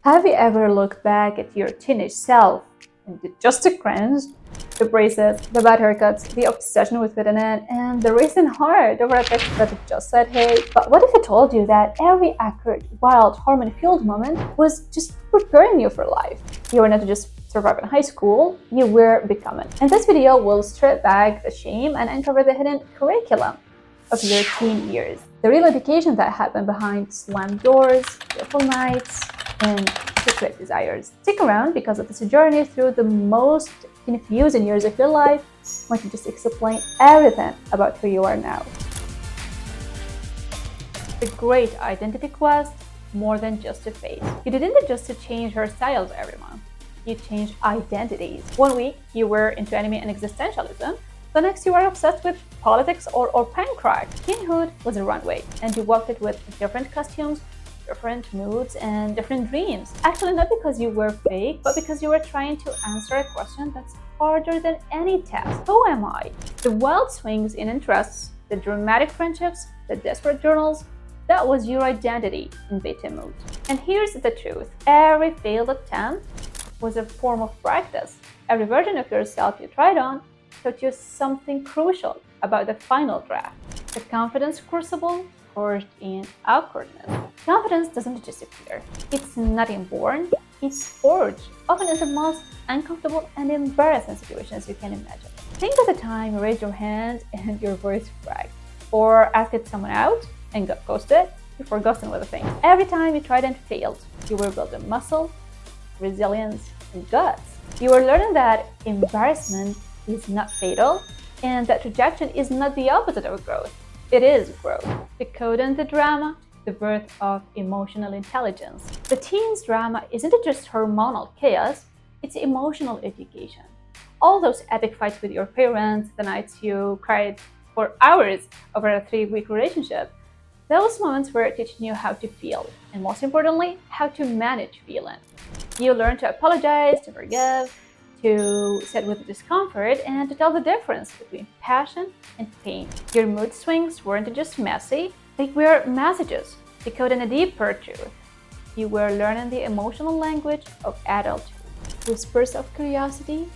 Have you ever looked back at your teenage self and just cringed? The braces, the bad haircuts, the obsession with fitting in, and the racing heart over a text that just said hey. But what if I told you that every accurate, wild, hormone-fueled moment was just preparing you for life? You were not just surviving high school, you were becoming. In this video, we'll strip back the shame and uncover the hidden curriculum of your teen years. The real education that happened behind slammed doors, beautiful nights, and secret desires. Stick around because of this journey through the most confusing years of your life. I want to just explain everything about who you are now. The great identity quest, more than just a phase. You didn't just change hairstyles every month. You changed identities. 1 week you were into anime and existentialism. The next you were obsessed with politics or punk rock. Teenhood was a runway, and you walked it with different costumes, different moods, and different dreams. Actually, not because you were fake, but because you were trying to answer a question that's harder than any test. Who am I? The wild swings in interests, the dramatic friendships, the desperate journals, that was your identity in beta mode. And here's the truth. Every failed attempt was a form of practice. Every version of yourself you tried on taught you something crucial about the final draft. The confidence crucible forged in awkwardness. Confidence doesn't just appear. It's not inborn, it's forged, often in the most uncomfortable and embarrassing situations you can imagine. Think of the time you raised your hand and your voice cracked, or asked someone out and got ghosted before ghosting was a thing. Every time you tried and failed, you were building muscle, resilience, and guts. You were learning that embarrassment is not fatal, and that rejection is not the opposite of growth. It is growth. Decoding the drama, the birth of emotional intelligence. The teen's drama isn't just hormonal chaos, it's emotional education. All those epic fights with your parents, the nights you cried for hours over a 3-week relationship, those moments were teaching you how to feel, and most importantly, how to manage feeling. You learn to apologize, to forgive, to sit with discomfort, and to tell the difference between passion and pain. Your mood swings weren't just messy, they were messages decoding a deeper truth. You were learning the emotional language of adulthood. Whispers of curiosity,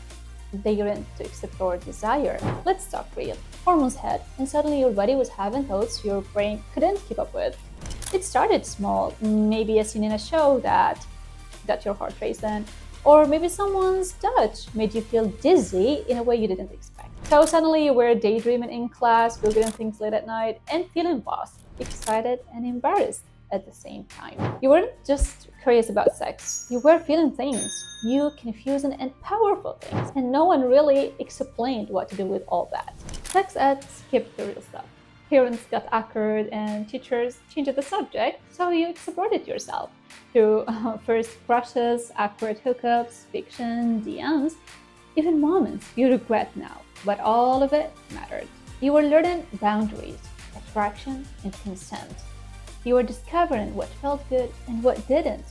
daring to explore desire. Let's talk real. Hormones hit, and suddenly your body was having thoughts your brain couldn't keep up with. It started small, maybe a scene in a show that got your heart racing, or maybe someone's touch made you feel dizzy in a way you didn't expect. So suddenly you were daydreaming in class, googling things late at night, and feeling lost, excited, and embarrassed at the same time. You weren't just curious about sex, you were feeling things, new, confusing, and powerful things, and no one really explained what to do with all that. Sex ed skipped the real stuff. Parents got awkward and teachers changed the subject, so you explored it yourself through first crushes, awkward hookups, fiction, DMs, even moments you regret now. But all of it mattered. You were learning boundaries, attraction, and consent. You were discovering what felt good and what didn't,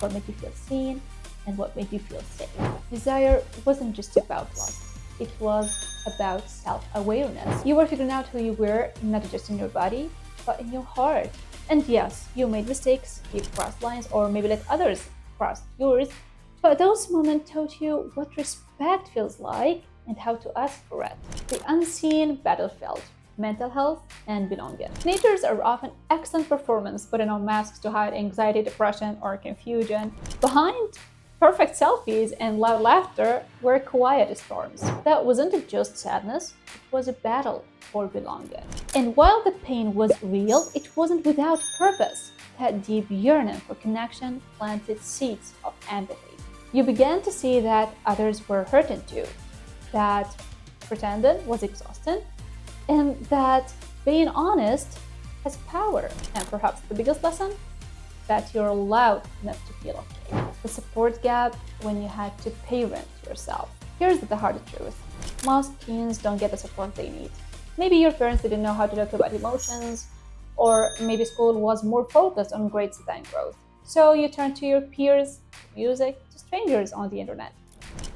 what made you feel seen and what made you feel safe. Desire wasn't just about lust. It was about self-awareness. You were figuring out who you were, not just in your body, but in your heart. And yes, you made mistakes, you crossed lines, or maybe let others cross yours, but those moments taught you what respect feels like and how to ask for it. The unseen battlefield, mental health, and belonging. Teenagers are often excellent performers, putting on masks to hide anxiety, depression, or confusion. Behind perfect selfies and loud laughter were quiet storms. That wasn't just sadness, it was a battle for belonging. And while the pain was real, it wasn't without purpose. That deep yearning for connection planted seeds of empathy. You began to see that others were hurting too, that pretending was exhausting, and that being honest has power. And perhaps the biggest lesson, that you're allowed not to feel okay. The support gap when you had to parent yourself. Here's the hard truth. Most teens don't get the support they need. Maybe your parents didn't know how to talk about emotions, or maybe school was more focused on grades than growth. So you turn to your peers, music, to strangers on the internet.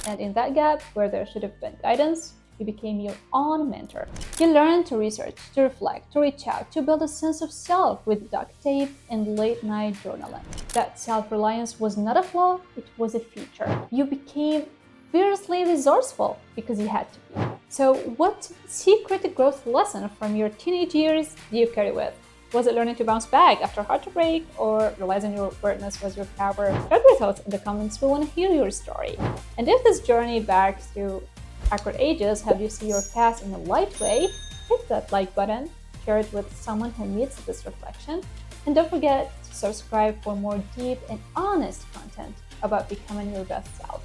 And in that gap, where there should have been guidance, You became your own mentor. You learned to research, to reflect, to reach out, to build a sense of self with duct tape and late-night journaling. That self-reliance was not a flaw, it was a feature. You became fiercely resourceful because you had to be. So what secret growth lesson from your teenage years do you carry with? Was it learning to bounce back after heartbreak, or realizing your awareness was your power? Share your thoughts in the comments. We want to hear your story. And if this journey back to awkward ages helped you see your past in a light way, hit that like button, share it with someone who needs this reflection, and don't forget to subscribe for more deep and honest content about becoming your best self.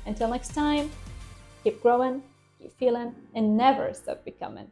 Until next time, keep growing, keep feeling, and never stop becoming.